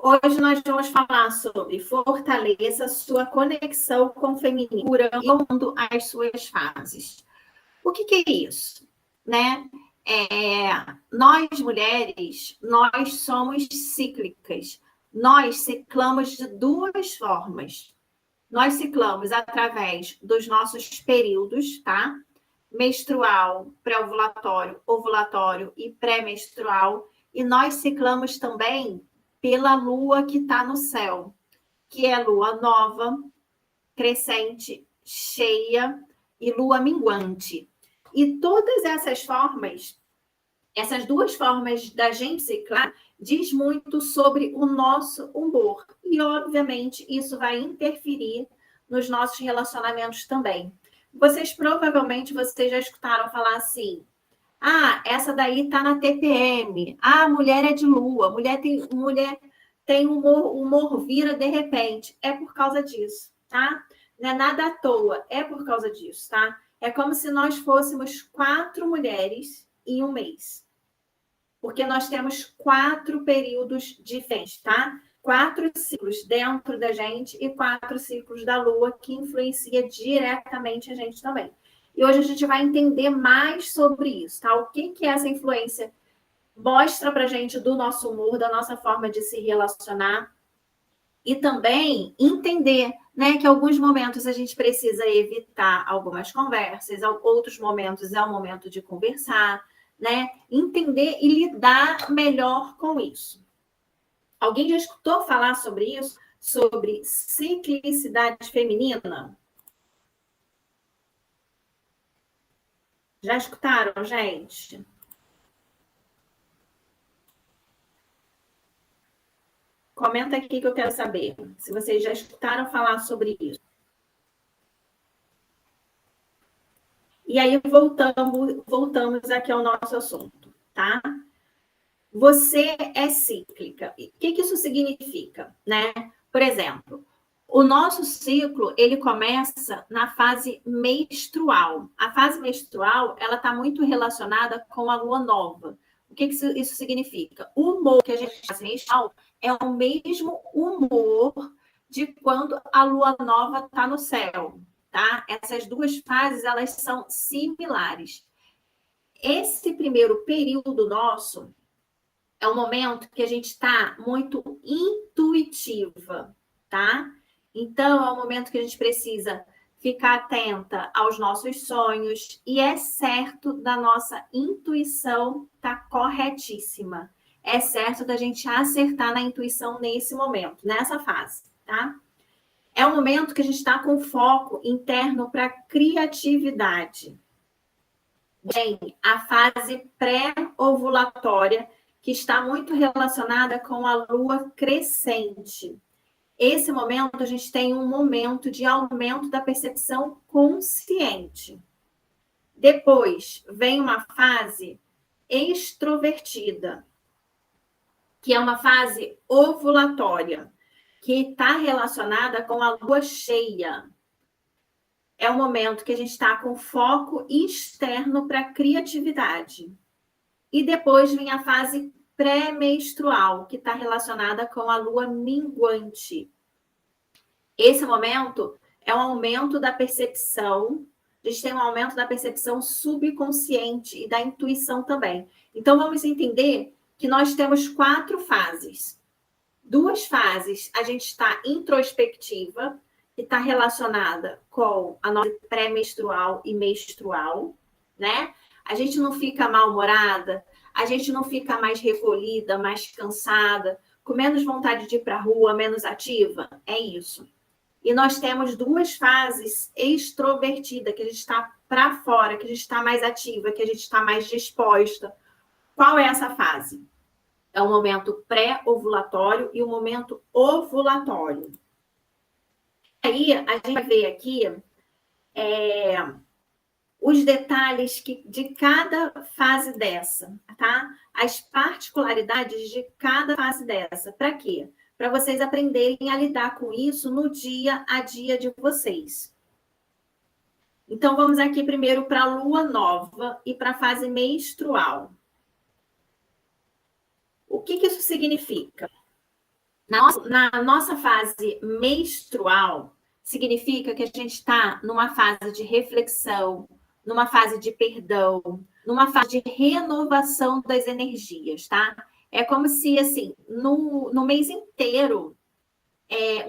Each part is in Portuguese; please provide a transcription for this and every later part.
Hoje nós vamos falar sobre fortaleça sua conexão com o feminino, curando as suas fases. O que é isso? Né? Nós, mulheres, nós somos cíclicas. Nós ciclamos de duas formas. Nós ciclamos através dos nossos períodos, tá? Menstrual, pré-ovulatório, ovulatório e pré-menstrual. E nós ciclamos também pela lua que está no céu, que é lua nova, crescente, cheia e lua minguante. E todas essas formas, essas duas formas da gente ciclar, diz muito sobre o nosso humor. E, obviamente, isso vai interferir nos nossos relacionamentos também. Provavelmente, vocês já escutaram falar assim, essa daí tá na TPM. Mulher é de lua. Mulher tem humor vira de repente. É por causa disso, tá? Não é nada à toa. É por causa disso, tá? É como se nós fôssemos 4 mulheres em um mês. Porque nós temos 4 períodos diferentes, tá? 4 ciclos dentro da gente e 4 ciclos da lua que influencia diretamente a gente também. E hoje a gente vai entender mais sobre isso, tá? O que essa influência mostra pra gente do nosso humor, da nossa forma de se relacionar. E também entender, né, que em alguns momentos a gente precisa evitar algumas conversas, outros momentos é o momento de conversar, né? Entender e lidar melhor com isso. Alguém já escutou falar sobre isso? Sobre ciclicidade feminina? Já escutaram, gente? Comenta aqui que eu quero saber se vocês já escutaram falar sobre isso. E aí voltamos aqui ao nosso assunto, tá? Você é cíclica. O que isso significa, né? Por exemplo, o nosso ciclo, ele começa na fase menstrual. A fase menstrual, ela está muito relacionada com a lua nova. O que isso significa? O humor que a gente faz menstrual é o mesmo humor de quando a lua nova está no céu, tá? Essas duas fases, elas são similares. Esse primeiro período nosso é um momento que a gente está muito intuitiva, tá? Então, é um momento que a gente precisa ficar atenta aos nossos sonhos e é certo da nossa intuição tá corretíssima. É certo da gente acertar na intuição nesse momento, nessa fase, tá? É um momento que a gente está com foco interno para criatividade. Bem, a fase pré-ovulatória, que está muito relacionada com a lua crescente. Esse momento, a gente tem um momento de aumento da percepção consciente. Depois, vem uma fase extrovertida, que é uma fase ovulatória, que está relacionada com a lua cheia. É um momento que a gente está com foco externo para criatividade. E depois vem a fase pré-menstrual, que está relacionada com a lua minguante. Esse momento é um aumento da percepção, a gente tem um aumento da percepção subconsciente e da intuição também. Então, vamos entender que nós temos 4 fases. 2 fases, a gente está introspectiva, que está relacionada com a nossa pré-menstrual e menstrual, né? A gente não fica mal-humorada, a gente não fica mais recolhida, mais cansada, com menos vontade de ir para a rua, menos ativa. É isso. E nós temos 2 fases extrovertidas, que a gente está para fora, que a gente está mais ativa, que a gente está mais disposta. Qual é essa fase? É o momento pré-ovulatório e o momento ovulatório. Aí, a gente vai ver aqui os detalhes de cada fase dessa, tá? As particularidades de cada fase dessa. Para quê? Para vocês aprenderem a lidar com isso no dia a dia de vocês. Então, vamos aqui primeiro para a lua nova e para a fase menstrual. O que isso significa? Na nossa fase menstrual, significa que a gente está numa fase de reflexão, numa fase de perdão, numa fase de renovação das energias, tá? É como se, assim, no mês inteiro,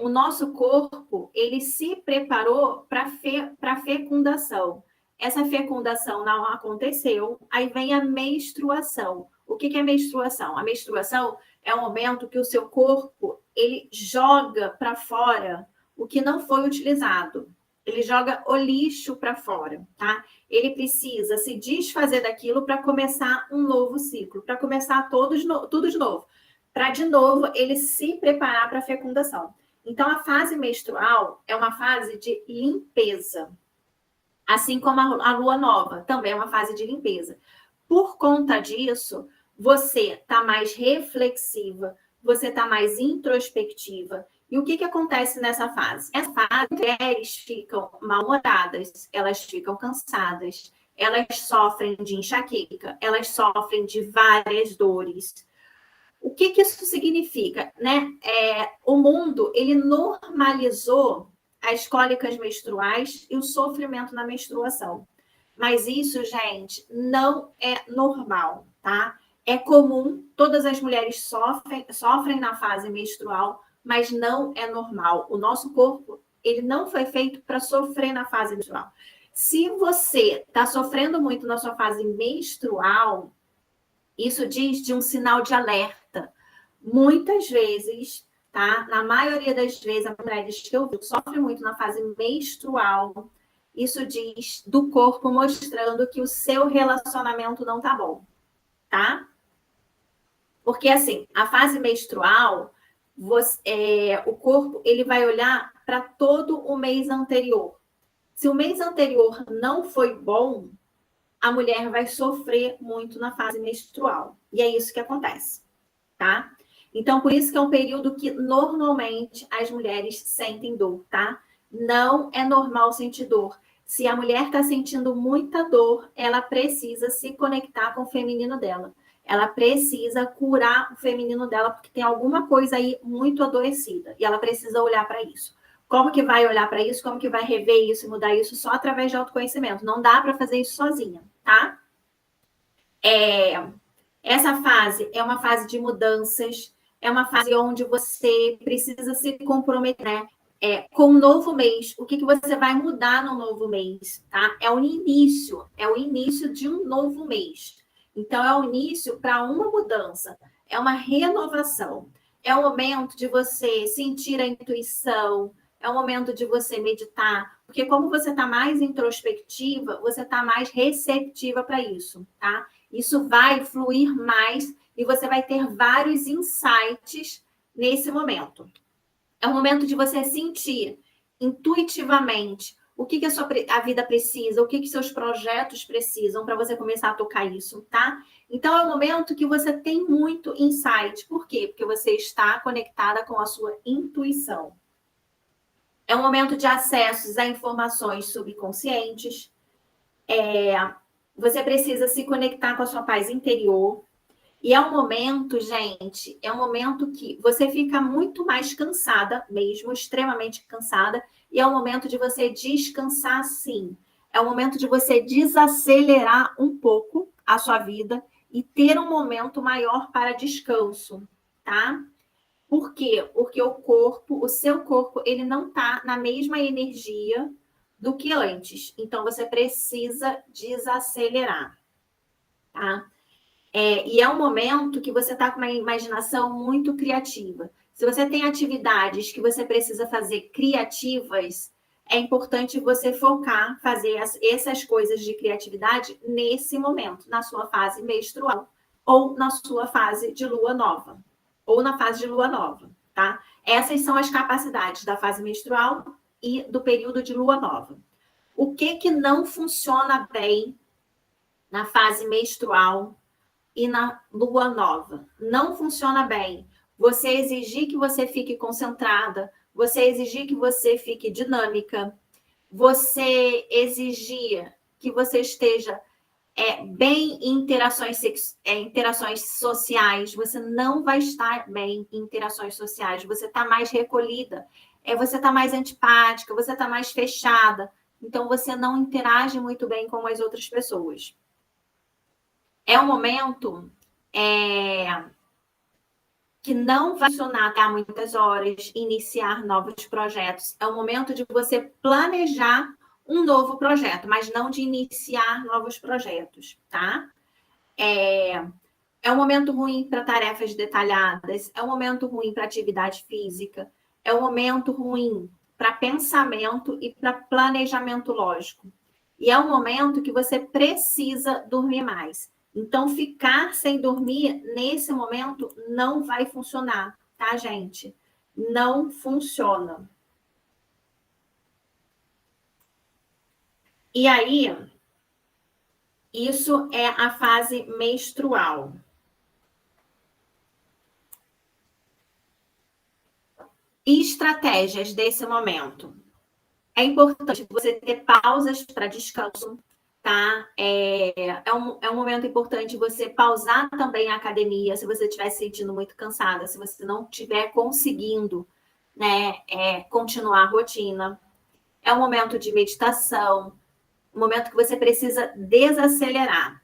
o nosso corpo, ele se preparou para fecundação. Essa fecundação não aconteceu, aí vem a menstruação. O que é menstruação? A menstruação é o momento que o seu corpo, ele joga para fora o que não foi utilizado. Ele joga o lixo para fora, tá? Ele precisa se desfazer daquilo para começar um novo ciclo, para começar tudo de novo, para de novo ele se preparar para a fecundação. Então, a fase menstrual é uma fase de limpeza, assim como a lua nova também é uma fase de limpeza. Por conta disso, você está mais reflexiva, você está mais introspectiva. E o que acontece nessa fase? Essa fase, as mulheres ficam mal-humoradas, elas ficam cansadas, elas sofrem de enxaqueca, elas sofrem de várias dores. O que isso significa, né? O mundo, ele normalizou as cólicas menstruais e o sofrimento na menstruação. Mas isso, gente, não é normal, tá? É comum, todas as mulheres sofrem na fase menstrual, mas não é normal. O nosso corpo, ele não foi feito para sofrer na fase menstrual. Se você está sofrendo muito na sua fase menstrual, isso diz de um sinal de alerta. Muitas vezes, tá? Na maioria das vezes, as mulheres que eu vi sofrem muito na fase menstrual. Isso diz do corpo mostrando que o seu relacionamento não tá bom, tá? Porque, assim, a fase menstrual, o corpo ele vai olhar para todo o mês anterior. Se o mês anterior não foi bom, a mulher vai sofrer muito na fase menstrual. E é isso que acontece, tá? Então, por isso que é um período que normalmente as mulheres sentem dor, tá? Não é normal sentir dor. Se a mulher está sentindo muita dor, ela precisa se conectar com o feminino dela. Ela precisa curar o feminino dela, porque tem alguma coisa aí muito adoecida. E ela precisa olhar para isso. Como que vai olhar para isso? Como que vai rever isso e mudar isso? Só através de autoconhecimento. Não dá para fazer isso sozinha, tá? Essa fase é uma fase de mudanças, é uma fase onde você precisa se comprometer, né? Com o novo mês. O que você vai mudar no novo mês, tá? É o início de um novo mês. Então, é o início para uma mudança, é uma renovação. É o momento de você sentir a intuição, é o momento de você meditar, porque como você está mais introspectiva, você está mais receptiva para isso, tá? Isso vai fluir mais e você vai ter vários insights nesse momento. É o momento de você sentir intuitivamente o que a vida precisa, o que seus projetos precisam para você começar a tocar isso, tá? Então, é o momento que você tem muito insight. Por quê? Porque você está conectada com a sua intuição. É um momento de acessos a informações subconscientes. Você precisa se conectar com a sua paz interior. E é um momento, gente, é um momento que você fica muito mais cansada, mesmo extremamente cansada, e é um momento de você descansar sim. É um momento de você desacelerar um pouco a sua vida e ter um momento maior para descanso, tá? Por quê? Porque o seu corpo, ele não está na mesma energia do que antes. Então, você precisa desacelerar, tá? E é um momento que você está com uma imaginação muito criativa. Se você tem atividades que você precisa fazer criativas, é importante você focar, fazer essas coisas de criatividade nesse momento, na sua fase menstrual, ou na sua fase de lua nova, ou na fase de lua nova, tá? Essas são as capacidades da fase menstrual e do período de lua nova. O que não funciona bem na fase menstrual e na lua nova? Não funciona bem. Você exigir que você fique concentrada, você exigir que você fique dinâmica, você exigir que você esteja bem em interações sociais, você não vai estar bem em interações sociais, você está mais recolhida, você está mais antipática, você está mais fechada, então você não interage muito bem com as outras pessoas. É um momento que não vai funcionar há muitas horas, iniciar novos projetos. É o momento de você planejar um novo projeto, mas não de iniciar novos projetos, tá? É um momento ruim para tarefas detalhadas, é um momento ruim para atividade física, é um momento ruim para pensamento e para planejamento lógico. E é um momento que você precisa dormir mais. Então, ficar sem dormir nesse momento não vai funcionar, tá, gente? Não funciona. E aí, isso é a fase menstrual. E estratégias desse momento. É importante você ter pausas para descanso, tá? É um momento importante você pausar também a academia, se você estiver se sentindo muito cansada, se você não estiver conseguindo, né, continuar a rotina. É um momento de meditação, um momento que você precisa desacelerar.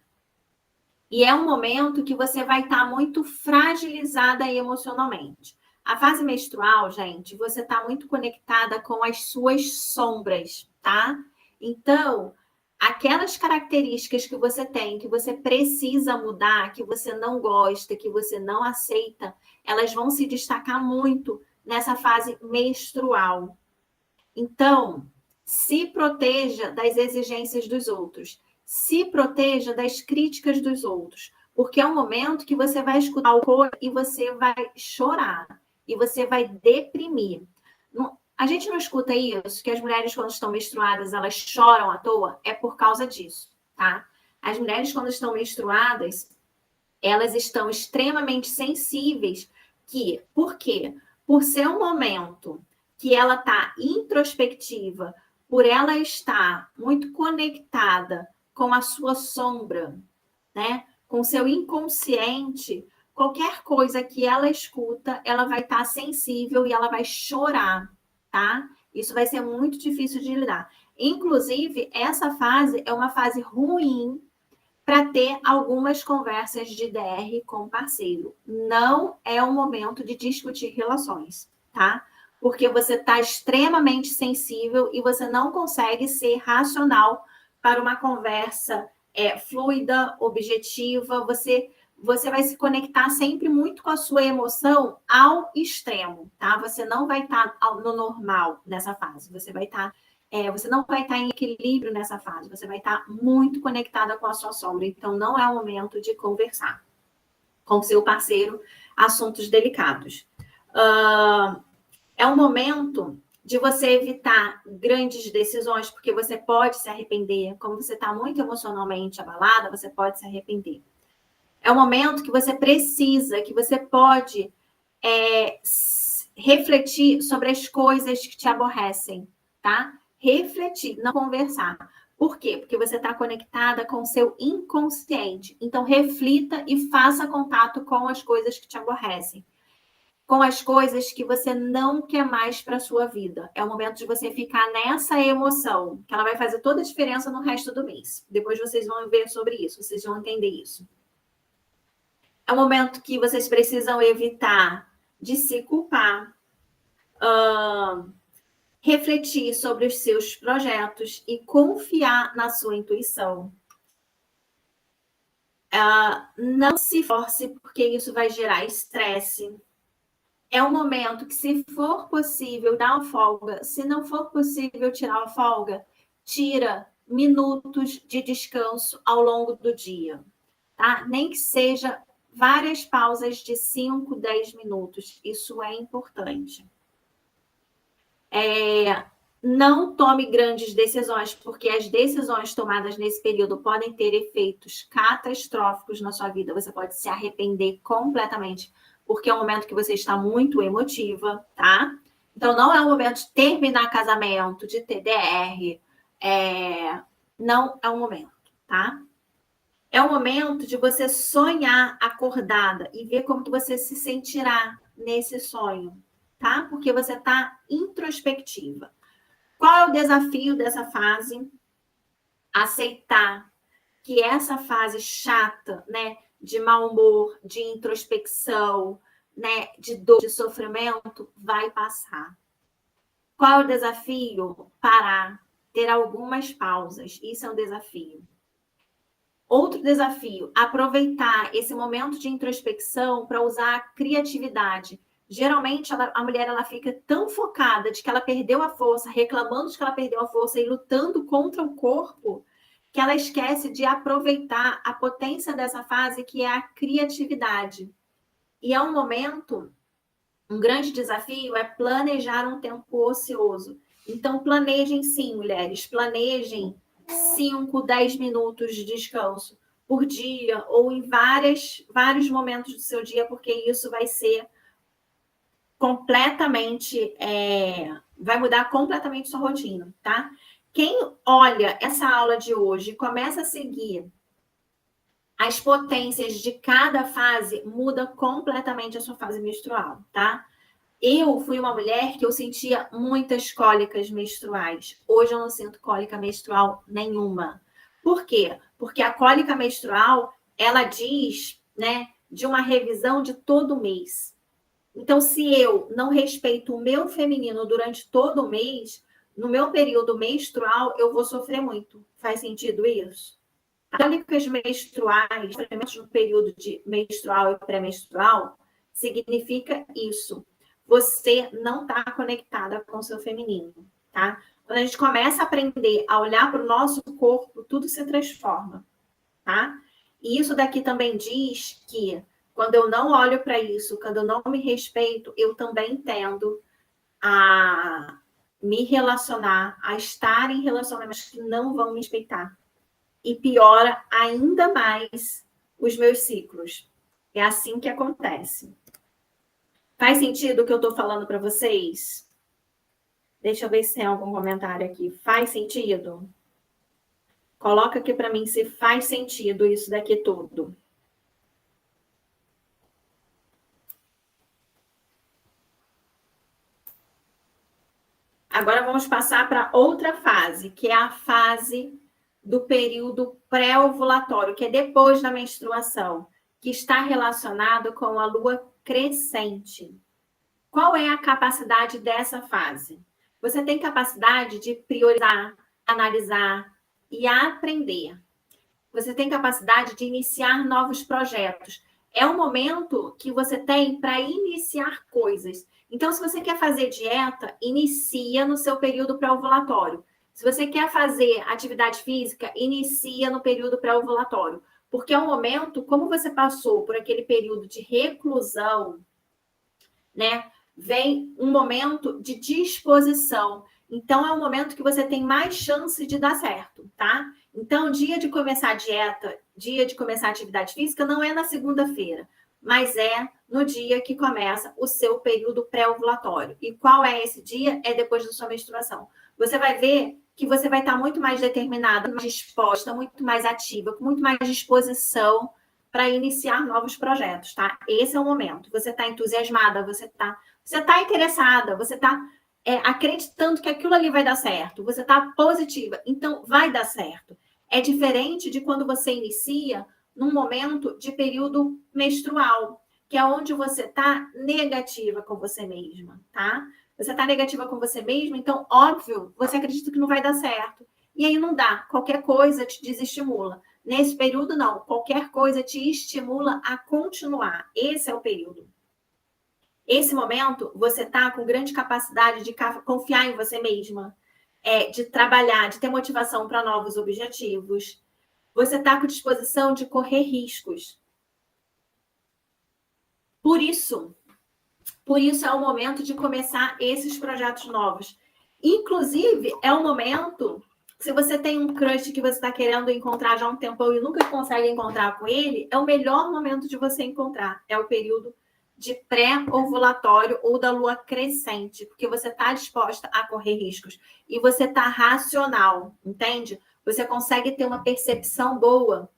E é um momento que você vai estar muito fragilizada emocionalmente. A fase menstrual, gente, você está muito conectada com as suas sombras, tá? Então, aquelas características que você tem, que você precisa mudar, que você não gosta, que você não aceita, elas vão se destacar muito nessa fase menstrual. Então, se proteja das exigências dos outros. Se proteja das críticas dos outros. Porque é um momento que você vai escutar o coro e você vai chorar. E você vai deprimir. A gente não escuta isso, que as mulheres, quando estão menstruadas, elas choram à toa, é por causa disso, tá? As mulheres, quando estão menstruadas, elas estão extremamente sensíveis. Por quê? Por ser um momento que ela está introspectiva, por ela estar muito conectada com a sua sombra, né? Com o seu inconsciente, qualquer coisa que ela escuta, ela vai estar sensível e ela vai chorar, tá? Isso vai ser muito difícil de lidar. Inclusive, essa fase é uma fase ruim para ter algumas conversas de DR com o parceiro. Não é o momento de discutir relações, tá? Porque você está extremamente sensível e você não consegue ser racional para uma conversa fluida, objetiva. Você vai se conectar sempre muito com a sua emoção ao extremo, tá? Você não vai estar no normal nessa fase. Você não vai estar em equilíbrio nessa fase, você vai estar muito conectada com a sua sombra. Então, não é o momento de conversar com seu parceiro assuntos delicados. É um momento de você evitar grandes decisões, porque você pode se arrepender. Como você está muito emocionalmente abalada, você pode se arrepender. É um momento que você precisa, que você pode refletir sobre as coisas que te aborrecem, tá? Refletir, não conversar. Por quê? Porque você está conectada com o seu inconsciente. Então, reflita e faça contato com as coisas que te aborrecem. Com as coisas que você não quer mais para a sua vida. É o momento de você ficar nessa emoção, que ela vai fazer toda a diferença no resto do mês. Depois vocês vão ver sobre isso, vocês vão entender isso. É um momento que vocês precisam evitar de se culpar, refletir sobre os seus projetos e confiar na sua intuição. Não se force, porque isso vai gerar estresse. É um momento que, se for possível, dá uma folga. Se não for possível tirar uma folga, tira minutos de descanso ao longo do dia, tá? Nem que seja várias pausas de 5, 10 minutos. Isso é importante. Não tome grandes decisões, porque as decisões tomadas nesse período podem ter efeitos catastróficos na sua vida. Você pode se arrepender completamente, porque é um momento que você está muito emotiva, tá? Então, não é o momento de terminar casamento, de TDR. Não é o momento, tá? É o momento de você sonhar acordada e ver como que você se sentirá nesse sonho, tá? Porque você está introspectiva. Qual é o desafio dessa fase? Aceitar que essa fase chata, né, de mau humor, de introspecção, né, de dor, de sofrimento, vai passar. Qual é o desafio? Parar, ter algumas pausas. Isso é um desafio. Outro desafio, aproveitar esse momento de introspecção para usar a criatividade. Geralmente, a mulher ela fica tão focada de que ela perdeu a força, reclamando de que ela perdeu a força e lutando contra o corpo, que ela esquece de aproveitar a potência dessa fase, que é a criatividade. E é um momento, um grande desafio é planejar um tempo ocioso. Então, planejem sim, mulheres, planejem 5, 10 minutos de descanso por dia ou em vários momentos do seu dia, porque isso vai ser completamente, vai mudar completamente sua rotina, tá? Quem olha essa aula de hoje e começa a seguir as potências de cada fase, muda completamente a sua fase menstrual, tá? Eu fui uma mulher que eu sentia muitas cólicas menstruais. Hoje eu não sinto cólica menstrual nenhuma. Por quê? Porque a cólica menstrual, ela diz, né, de uma revisão de todo mês. Então, se eu não respeito o meu feminino durante todo o mês, no meu período menstrual, eu vou sofrer muito. Faz sentido isso? Cólicas menstruais, no período de menstrual e pré-menstrual, significa isso. Você não está conectada com o seu feminino, tá? Quando a gente começa a aprender a olhar para o nosso corpo, tudo se transforma, tá? E isso daqui também diz que quando eu não olho para isso, quando eu não me respeito, eu também tendo a me relacionar, a estar em relacionamentos que não vão me respeitar. E piora ainda mais os meus ciclos. É assim que acontece. Faz sentido o que eu estou falando para vocês? Deixa eu ver se tem algum comentário aqui. Faz sentido? Coloca aqui para mim se faz sentido isso daqui tudo. Agora vamos passar para outra fase, que é a fase do período pré-ovulatório, que é depois da menstruação, que está relacionado com a lua crescente. Qual é a capacidade dessa fase? Você tem capacidade de priorizar, analisar e aprender. Você tem capacidade de iniciar novos projetos. É um momento que você tem para iniciar coisas. Então, se você quer fazer dieta, inicia no seu período pré-ovulatório. Se você quer fazer atividade física, inicia no período pré-ovulatório. Porque é um momento, como você passou por aquele período de reclusão, né? Vem um momento de disposição. Então, é um momento que você tem mais chance de dar certo, tá? Então, dia de começar a dieta, dia de começar a atividade física, não é na segunda-feira, mas é no dia que começa o seu período pré-ovulatório. E qual é esse dia? É depois da sua menstruação. Você vai ver que você vai estar muito mais determinada, mais disposta, muito mais ativa, com muito mais disposição para iniciar novos projetos, tá? Esse é o momento. Você está entusiasmada, você tá interessada, você está acreditando que aquilo ali vai dar certo, você está positiva, então vai dar certo. É diferente de quando você inicia num momento de período menstrual, que é onde você está negativa com você mesma, tá? Você está negativa com você mesma, então, óbvio, você acredita que não vai dar certo. E aí não dá. Qualquer coisa te desestimula. Nesse período, não. Qualquer coisa te estimula a continuar. Esse é o período. Esse momento, você está com grande capacidade de confiar em você mesma, de trabalhar, de ter motivação para novos objetivos. Você está com disposição de correr riscos. Por isso é o momento de começar esses projetos novos. Inclusive, é o momento, se você tem um crush que você está querendo encontrar já há um tempão e nunca consegue encontrar com ele, é o melhor momento de você encontrar. É o período de pré-ovulatório ou da lua crescente, porque você está disposta a correr riscos. E você está racional, entende? Você consegue ter uma percepção boa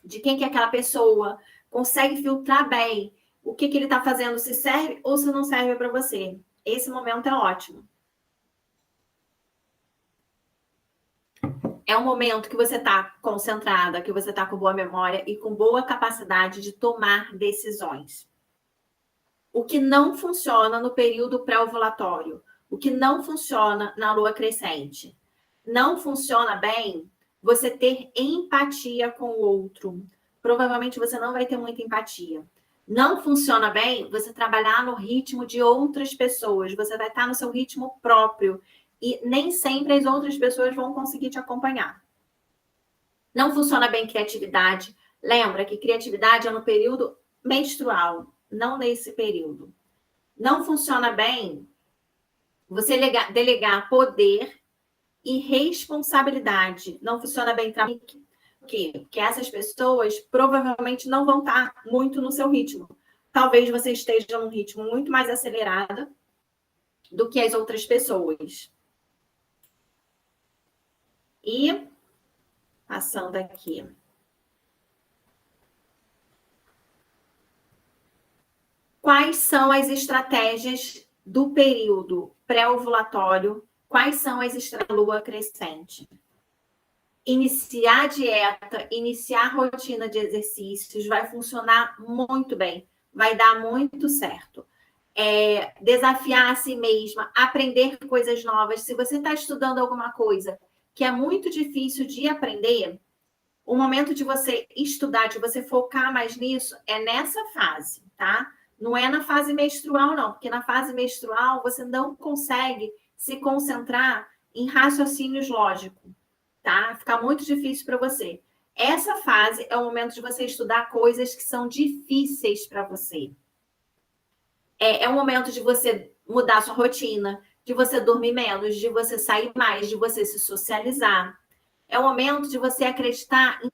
de quem que é aquela pessoa, consegue filtrar bem o que ele está fazendo, se serve ou se não serve para você. Esse momento é ótimo. É um momento que você está concentrada, que você está com boa memória e com boa capacidade de tomar decisões. O que não funciona no período pré-ovulatório, o que não funciona na lua crescente. Não funciona bem você ter empatia com o outro. Provavelmente você não vai ter muita empatia. Não funciona bem você trabalhar no ritmo de outras pessoas. Você vai estar no seu ritmo próprio. E nem sempre as outras pessoas vão conseguir te acompanhar. Não funciona bem criatividade. Lembra que criatividade é no período menstrual, não nesse período. Não funciona bem você delegar poder e responsabilidade. Não funciona bem trabalho. Por quê? Porque essas pessoas provavelmente não vão estar muito no seu ritmo. Talvez você esteja num ritmo muito mais acelerado do que as outras pessoas. E passando aqui. Quais são as estratégias do período pré-ovulatório? Quais são as estratégias da lua crescente? Iniciar a dieta, iniciar a rotina de exercícios vai funcionar muito bem, vai dar muito certo. Desafiar a si mesma, aprender coisas novas. Se você está estudando alguma coisa que é muito difícil de aprender, o momento de você estudar, de você focar mais nisso, é nessa fase, tá? Não é na fase menstrual, não, porque na fase menstrual você não consegue se concentrar em raciocínios lógicos, tá? Fica muito difícil para você. Essa fase é o momento de você estudar coisas que são difíceis para você. É o momento de você mudar sua rotina, de você dormir menos, de você sair mais, de você se socializar. É o momento de você acreditar em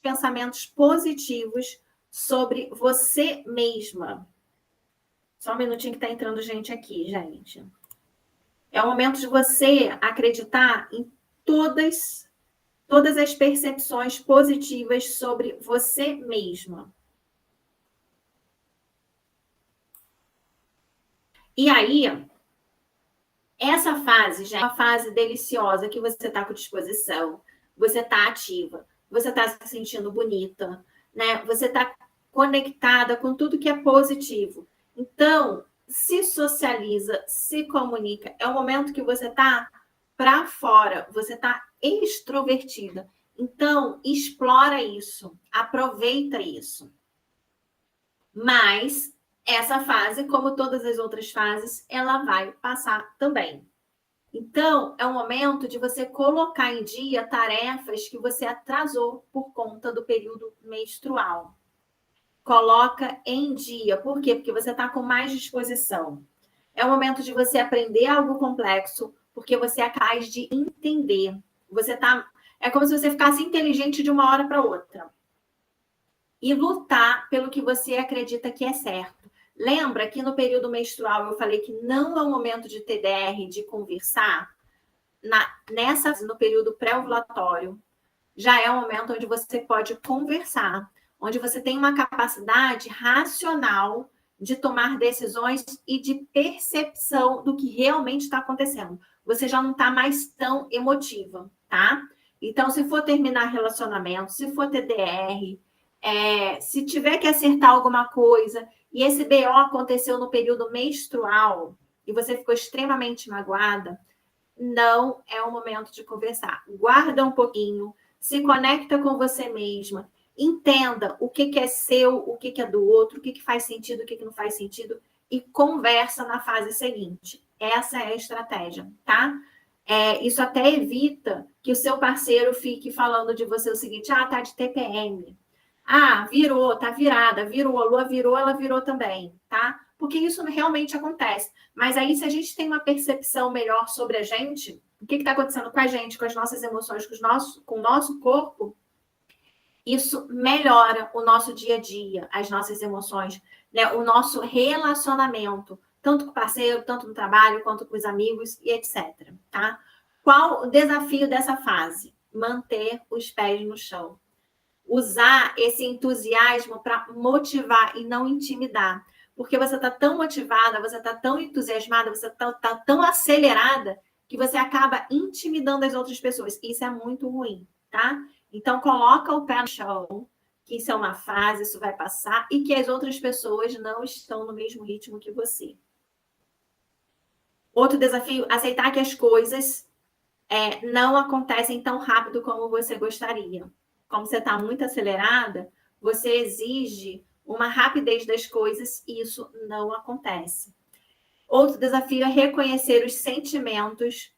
pensamentos positivos sobre você mesma. Só um minutinho que tá entrando gente aqui, gente. É o momento de você acreditar em todas as percepções positivas sobre você mesma. E aí, essa fase já é uma fase deliciosa que você está com disposição, você está ativa, você está se sentindo bonita, né? Você está conectada com tudo que é positivo. Então, se socializa, se comunica. É o momento que você está para fora, você está extrovertida. Então, explora isso, aproveita isso. Mas essa fase, como todas as outras fases, ela vai passar também. Então, é o momento de você colocar em dia tarefas que você atrasou por conta do período menstrual. Coloca em dia. Por quê? Porque você está com mais disposição. É o momento de você aprender algo complexo, porque você é capaz de entender. É como se você ficasse inteligente de uma hora para outra. E lutar pelo que você acredita que é certo. Lembra que no período menstrual eu falei que não é o momento de TDR, de conversar? No período pré-ovulatório, já é o momento onde você pode conversar, onde você tem uma capacidade racional de tomar decisões e de percepção do que realmente está acontecendo. Você já não está mais tão emotiva, tá? Então, se for terminar relacionamento, se for TDR, se tiver que acertar alguma coisa e esse BO aconteceu no período menstrual e você ficou extremamente magoada, não é o momento de conversar. Guarda um pouquinho, se conecta com você mesma, entenda o que é seu, o que é do outro, o que faz sentido, o que não faz sentido, e conversa na fase seguinte. Essa é a estratégia, tá? Isso até evita que o seu parceiro fique falando de você o seguinte: tá de TPM. Virou, tá virada, virou, a lua virou, ela virou também, tá? Porque isso realmente acontece. Mas aí, se a gente tem uma percepção melhor sobre a gente, o que está acontecendo com a gente, com as nossas emoções, com o nosso corpo, isso melhora o nosso dia a dia, as nossas emoções, né? O nosso relacionamento, tanto com o parceiro, tanto no trabalho, quanto com os amigos e etc. Tá? Qual o desafio dessa fase? Manter os pés no chão. usar esse entusiasmo para motivar e não intimidar. Porque você está tão motivada, você está tão entusiasmada, você está tão acelerada, que você acaba intimidando as outras pessoas. Isso é muito ruim, tá? Então, coloca o pé no chão, que isso é uma fase, isso vai passar, e que as outras pessoas não estão no mesmo ritmo que você. Outro desafio, aceitar que as coisas não acontecem tão rápido como você gostaria. Como você está muito acelerada, você exige uma rapidez das coisas e isso não acontece. Outro desafio é reconhecer os sentimentos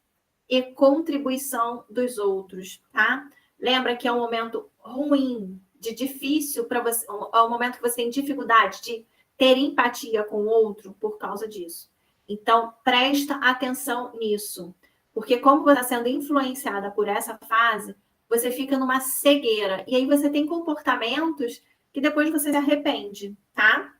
e contribuição dos outros, tá? Lembra que é um momento ruim, de difícil para você, é um momento que você tem dificuldade de ter empatia com o outro por causa disso. Então, presta atenção nisso, porque como você está sendo influenciada por essa fase, você fica numa cegueira e aí você tem comportamentos que depois você se arrepende, tá?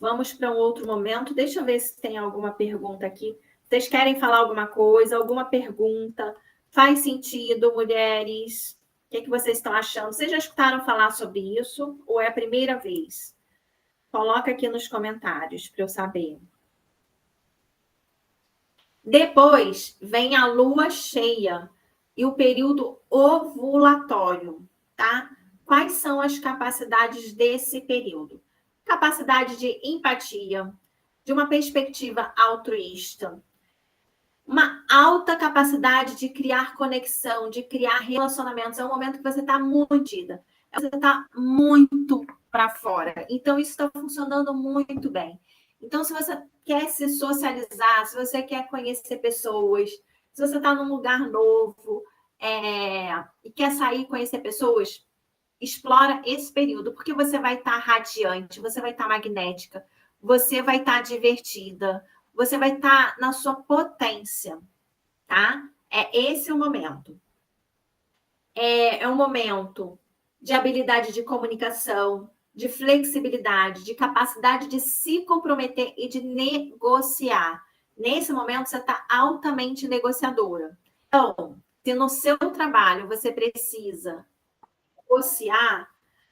Vamos para um outro momento. Deixa eu ver se tem alguma pergunta aqui. Vocês querem falar alguma coisa? Alguma pergunta? Faz sentido, mulheres? O que vocês estão achando? Vocês já escutaram falar sobre isso? Ou é a primeira vez? Coloca aqui nos comentários para eu saber. Depois vem a lua cheia e o período ovulatório, tá? Quais são as capacidades desse período? Capacidade de empatia, de uma perspectiva altruísta, uma alta capacidade de criar conexão, de criar relacionamentos. É um momento que você está muito ida, você está muito para fora. Então, isso está funcionando muito bem. Então, se você quer se socializar, se você quer conhecer pessoas, se você está num lugar novo e quer sair e conhecer pessoas, explora esse período, porque você vai estar radiante, você vai estar magnética, você vai estar divertida, você vai estar na sua potência, tá? Esse o momento. É um momento de habilidade de comunicação, de flexibilidade, de capacidade de se comprometer e de negociar. Nesse momento, você está altamente negociadora. Então, se no seu trabalho você precisa negociar,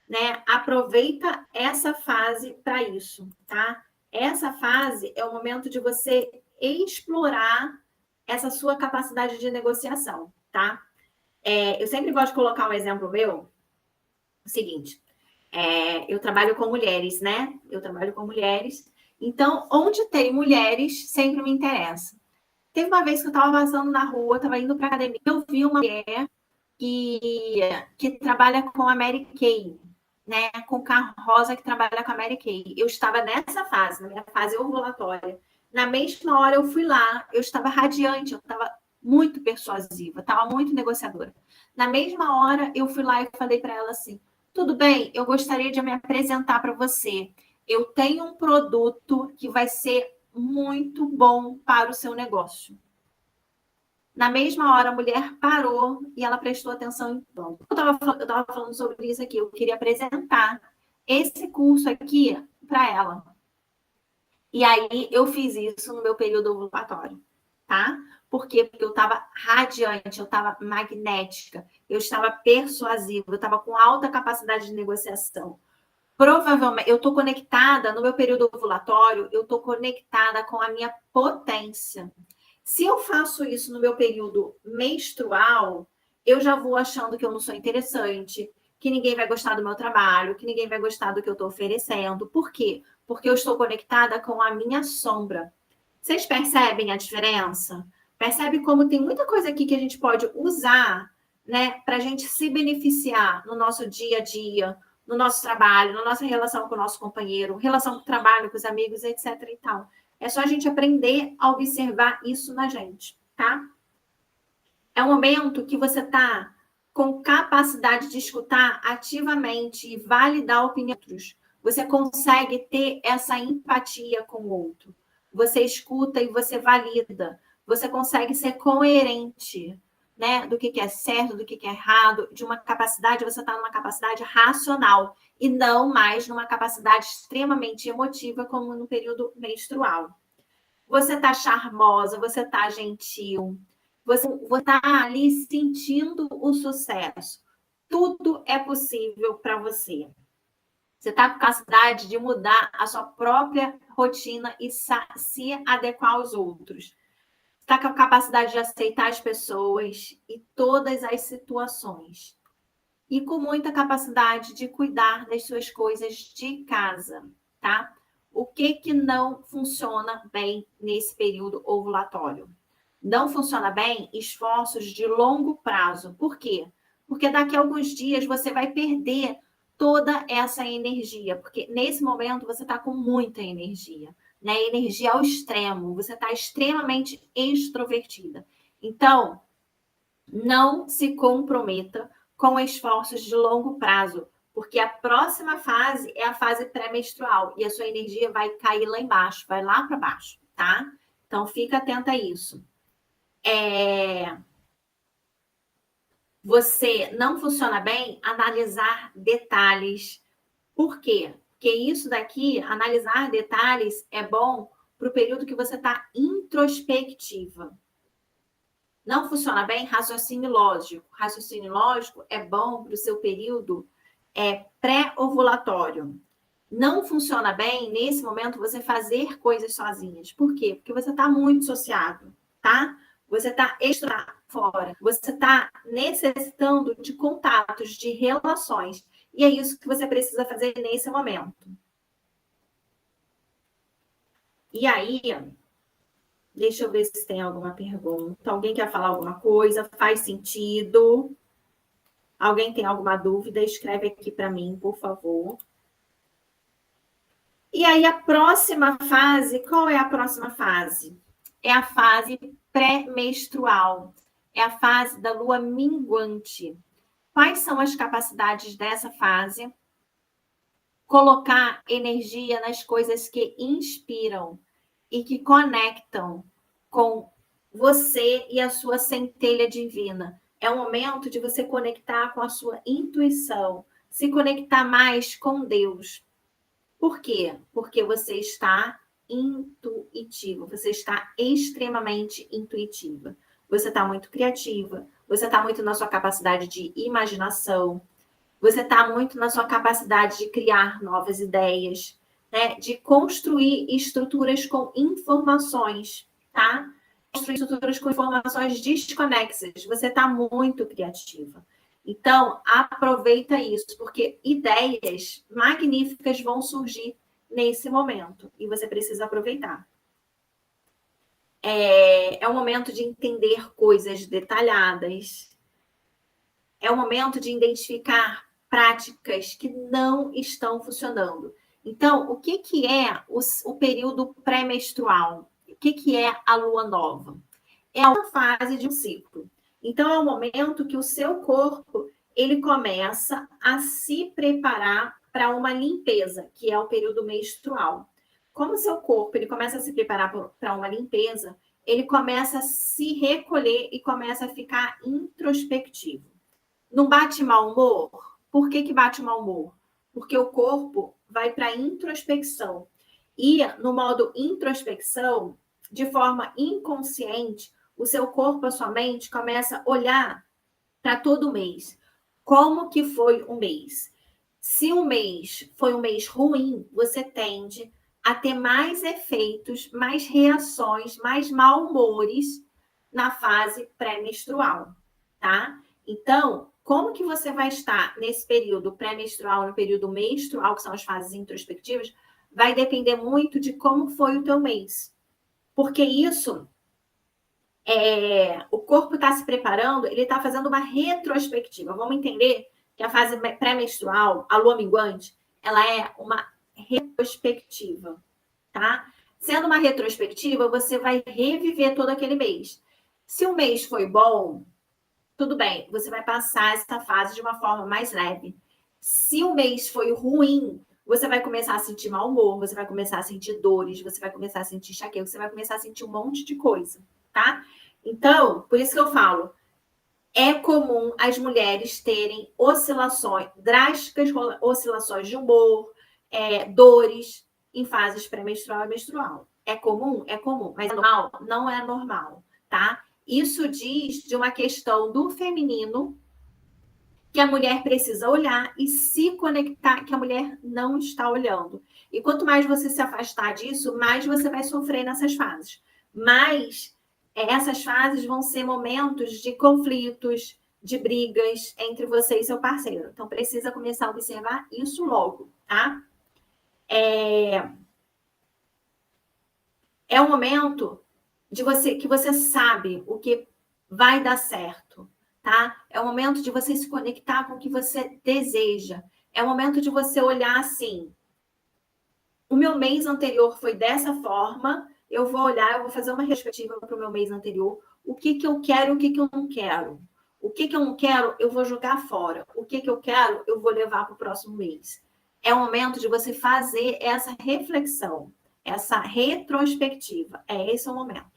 né? Aproveita essa fase para isso, tá? Essa fase é o momento de você explorar essa sua capacidade de negociação, tá? Eu sempre gosto de colocar um exemplo meu, o seguinte, eu trabalho com mulheres, né? Eu trabalho com mulheres, então, onde tem mulheres, sempre me interessa. Teve uma vez que eu estava passando na rua, estava indo para academia, eu vi uma mulher que trabalha com a Mary Kay, né? Com carro rosa que trabalha com a Mary Kay. Eu estava nessa fase, na minha fase ovulatória. Na mesma hora eu fui lá, eu estava radiante, eu estava muito persuasiva, estava muito negociadora. Na mesma hora eu fui lá e falei para ela assim: tudo bem, eu gostaria de me apresentar para você. Eu tenho um produto que vai ser muito bom para o seu negócio. Na mesma hora, a mulher parou e ela prestou atenção em tudo. Eu estava falando sobre isso aqui. Eu queria apresentar esse curso aqui para ela. E aí, eu fiz isso no meu período ovulatório, tá? Por quê? Porque eu estava radiante, eu estava magnética, eu estava persuasiva, eu estava com alta capacidade de negociação. Provavelmente, eu estou conectada, no meu período ovulatório, eu estou conectada com a minha potência. Se eu faço isso no meu período menstrual, eu já vou achando que eu não sou interessante, que ninguém vai gostar do meu trabalho, que ninguém vai gostar do que eu estou oferecendo. Por quê? Porque eu estou conectada com a minha sombra. Vocês percebem a diferença? Percebe como tem muita coisa aqui que a gente pode usar, né, para a gente se beneficiar no nosso dia a dia, no nosso trabalho, na nossa relação com o nosso companheiro, relação com o trabalho, com os amigos, etc. e tal. É só a gente aprender a observar isso na gente, tá? É um momento que você está com capacidade de escutar ativamente e validar a opinião dos outros. Você consegue ter essa empatia com o outro. Você escuta e você valida. Você consegue ser coerente, né? Do que é certo, do que é errado, de uma capacidade, você está numa capacidade racional e não mais numa capacidade extremamente emotiva, como no período menstrual. Você está charmosa, você está gentil, você está ali sentindo o sucesso. tudo é possível para você. Você está com capacidade de mudar a sua própria rotina e se adequar aos outros. Está com a capacidade de aceitar as pessoas e todas as situações. E com muita capacidade de cuidar das suas coisas de casa, tá? O que não funciona bem nesse período ovulatório? Não funciona bem esforços de longo prazo. Por quê? Porque daqui a alguns dias você vai perder toda essa energia, porque nesse momento você está com muita energia, né? Energia ao extremo, você está extremamente extrovertida. Então, não se comprometa com esforços de longo prazo, porque a próxima fase é a fase pré-menstrual e a sua energia vai cair lá embaixo, vai lá para baixo, tá? Então, fica atenta a isso. Você não funciona bem analisar detalhes. Por quê? Porque isso daqui, analisar detalhes, é bom para o período que você está introspectiva. Não funciona bem raciocínio lógico. Raciocínio lógico é bom para o seu período pré-ovulatório. Não funciona bem, nesse momento, você fazer coisas sozinhas. Por quê? Porque você está muito associado, tá? Você está extra fora. Você está necessitando de contatos, de relações. E é isso que você precisa fazer nesse momento. E aí, deixa eu ver se tem alguma pergunta. Alguém quer falar alguma coisa? Faz sentido? Alguém tem alguma dúvida? Escreve aqui para mim, por favor. E aí, a próxima fase, qual é a próxima fase? É a fase pré-menstrual. É a fase da lua minguante. Quais são as capacidades dessa fase? Colocar energia nas coisas que inspiram e que conectam com você e a sua centelha divina. É o momento de você conectar com a sua intuição, se conectar mais com Deus. Por quê? Porque você está intuitivo, você está extremamente intuitiva. Você está muito criativa, você está muito na sua capacidade de imaginação, você está muito na sua capacidade de criar novas ideias, né? De construir estruturas com informações, tá? Construir estruturas com informações desconexas. Você está muito criativa. Então, aproveita isso, porque ideias magníficas vão surgir nesse momento e você precisa aproveitar. É um momento de entender coisas detalhadas. É o momento de identificar práticas que não estão funcionando. Então, o que é o período pré-menstrual? O que é a lua nova? É uma fase de um ciclo. Então, é o momento que o seu corpo ele começa a se preparar para uma limpeza, que é o período menstrual. Como o seu corpo ele começa a se preparar para uma limpeza, ele começa a se recolher e começa a ficar introspectivo. Não bate mau humor? Por que bate mau humor? Porque o corpo vai para introspecção. E no modo introspecção, de forma inconsciente, o seu corpo, a sua mente, começa a olhar para todo mês. Como que foi o mês? Se o mês foi um mês ruim, você tende a ter mais efeitos, mais reações, mais mal-humores na fase pré-menstrual, tá? Então, como que você vai estar nesse período pré-menstrual, no período menstrual, que são as fases introspectivas, vai depender muito de como foi o teu mês. Porque isso, o corpo está se preparando, ele está fazendo uma retrospectiva. Vamos entender que a fase pré-menstrual, a lua minguante, ela é uma retrospectiva, tá? Sendo uma retrospectiva, você vai reviver todo aquele mês. Se o mês foi bom, tudo bem, você vai passar essa fase de uma forma mais leve. Se o mês foi ruim, você vai começar a sentir mau humor, você vai começar a sentir dores, você vai começar a sentir enxaqueca, você vai começar a sentir um monte de coisa, tá? Então, por isso que eu falo, é comum as mulheres terem oscilações, drásticas oscilações de humor, dores em fases pré-menstrual e menstrual. É comum? É comum, mas é normal? Não é normal, tá? Isso diz de uma questão do feminino que a mulher precisa olhar e se conectar, que a mulher não está olhando. E quanto mais você se afastar disso, mais você vai sofrer nessas fases. Mas essas fases vão ser momentos de conflitos, de brigas entre você e seu parceiro. Então, precisa começar a observar isso logo, tá? É um momento de você que você sabe o que vai dar certo, tá? É o momento de você se conectar com o que você deseja. É o momento de você olhar assim: o meu mês anterior foi dessa forma, eu vou olhar, eu vou fazer uma retrospectiva para o meu mês anterior, o que eu quero e o que eu não quero. O que eu não quero, eu vou jogar fora. O que eu quero, eu vou levar para o próximo mês. É o momento de você fazer essa reflexão, essa retrospectiva. Esse é o momento.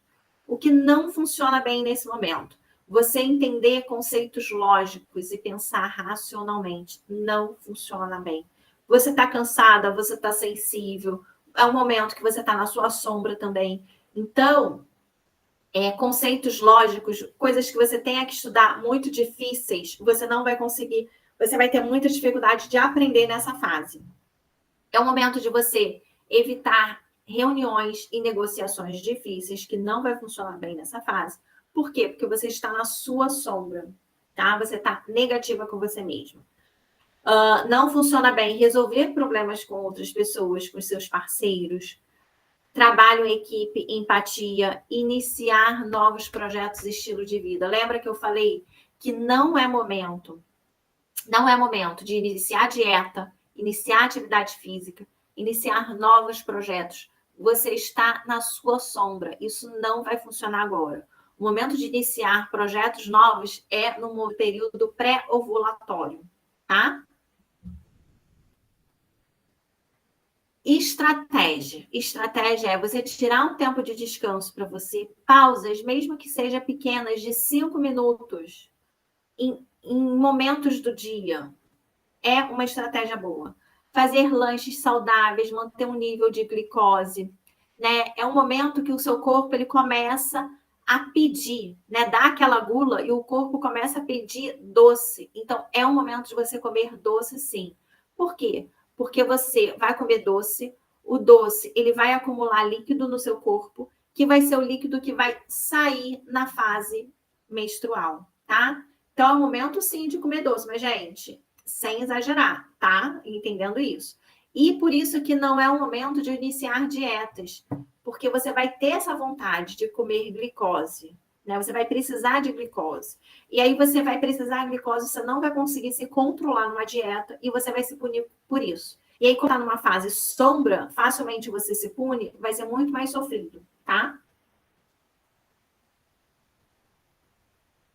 O que não funciona bem nesse momento? Você entender conceitos lógicos e pensar racionalmente não funciona bem. Você está cansada, você está sensível, é um momento que você está na sua sombra também. Então, conceitos lógicos, coisas que você tenha que estudar muito difíceis, você não vai conseguir, você vai ter muita dificuldade de aprender nessa fase. É o momento de você evitar reuniões e negociações difíceis, que não vai funcionar bem nessa fase. Por quê? Porque você está na sua sombra, tá? Você está negativa com você mesmo. Não funciona bem resolver problemas com outras pessoas, com seus parceiros, trabalho em equipe, empatia, iniciar novos projetos e estilo de vida. Lembra que eu falei que não é momento de iniciar dieta, iniciar atividade física, iniciar novos projetos. Você está na sua sombra. Isso não vai funcionar agora. O momento de iniciar projetos novos é no período pré-ovulatório, tá? Estratégia. Estratégia é você tirar um tempo de descanso para você, pausas, mesmo que seja pequenas, de 5 minutos, em momentos do dia. É uma estratégia boa. Fazer lanches saudáveis, manter um nível de glicose, né? É um momento que o seu corpo ele começa a pedir, né? Dá aquela gula e o corpo começa a pedir doce. Então, é um momento de você comer doce, sim. Por quê? Porque você vai comer doce, o doce ele vai acumular líquido no seu corpo, que vai ser o líquido que vai sair na fase menstrual, tá? Então, é o momento, sim, de comer doce. Mas, gente, sem exagerar, tá? Entendendo isso. E por isso que não é o momento de iniciar dietas, porque você vai ter essa vontade de comer glicose, né? Você vai precisar de glicose. E aí você vai precisar de glicose, você não vai conseguir se controlar numa dieta e você vai se punir por isso. E aí, quando tá numa fase sombra, facilmente você se pune, vai ser muito mais sofrido, tá?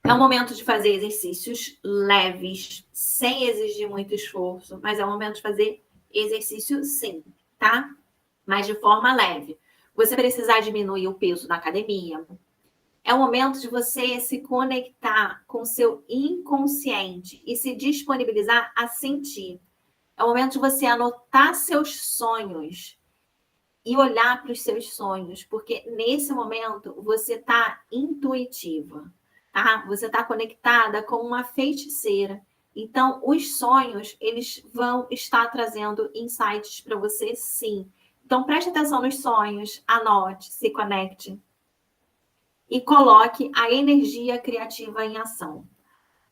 É o momento de fazer exercícios leves, sem exigir muito esforço, mas é o momento de fazer exercício sim, tá? Mas de forma leve. Você precisar diminuir o peso na academia. É o momento de você se conectar com o seu inconsciente e se disponibilizar a sentir. É o momento de você anotar seus sonhos e olhar para os seus sonhos, porque nesse momento você está intuitiva, tá? Você está conectada com uma feiticeira. Então, os sonhos, eles vão estar trazendo insights para você, sim. Então, preste atenção nos sonhos, anote, se conecte e coloque a energia criativa em ação.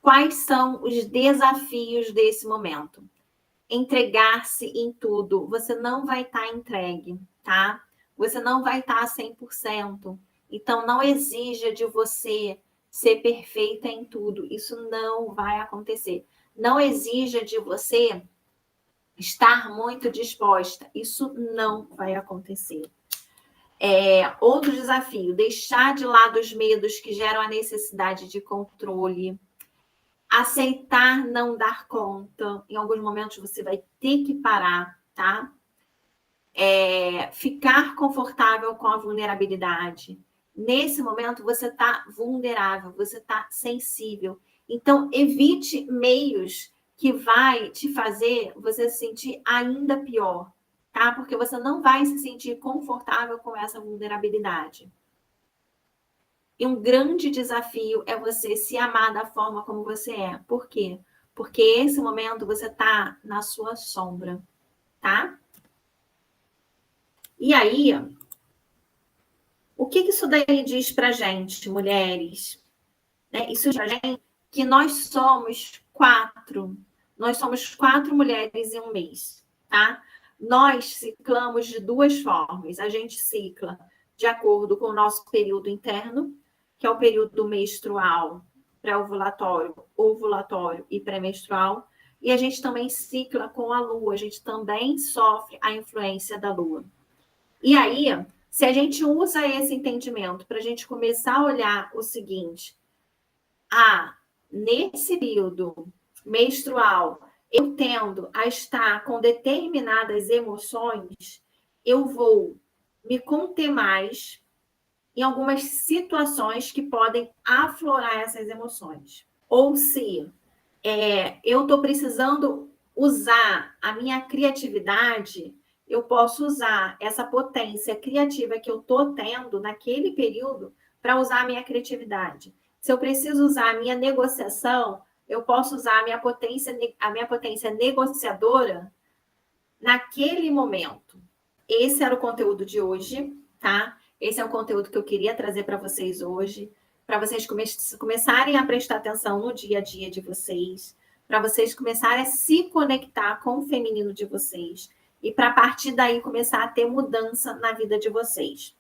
Quais são os desafios desse momento? Entregar-se em tudo. Você não vai estar entregue, tá? Você não vai estar 100%. Então, não exija de você ser perfeita em tudo. Isso não vai acontecer. Não exija de você estar muito disposta. Isso não vai acontecer. Outro desafio, deixar de lado os medos que geram a necessidade de controle. Aceitar não dar conta. Em alguns momentos você vai ter que parar, tá? Ficar confortável com a vulnerabilidade. Nesse momento você está vulnerável, você está sensível. Então, evite meios que vai te fazer você se sentir ainda pior, tá? Porque você não vai se sentir confortável com essa vulnerabilidade. E um grande desafio é você se amar da forma como você é. Por quê? porque esse momento você está na sua sombra, tá? E aí, o que isso daí diz pra gente, mulheres? Isso diz pra gente que nós somos 4. Nós somos 4 mulheres em um mês, tá? Nós ciclamos de 2 formas. A gente cicla de acordo com o nosso período interno, que é o período menstrual, pré-ovulatório, ovulatório e pré-menstrual. E a gente também cicla com a lua, a gente também sofre a influência da lua. E aí, se a gente usa esse entendimento para a gente começar a olhar o seguinte, nesse período menstrual, eu tendo a estar com determinadas emoções, eu vou me conter mais em algumas situações que podem aflorar essas emoções. Ou se eu estou precisando usar a minha criatividade, eu posso usar essa potência criativa que eu estou tendo naquele período para usar a minha criatividade. Se eu preciso usar a minha negociação, eu posso usar a minha potência negociadora naquele momento. Esse era o conteúdo de hoje, tá? Esse é o conteúdo que eu queria trazer para vocês hoje, para vocês começarem a prestar atenção no dia a dia de vocês, para vocês começarem a se conectar com o feminino de vocês e para a partir daí começar a ter mudança na vida de vocês.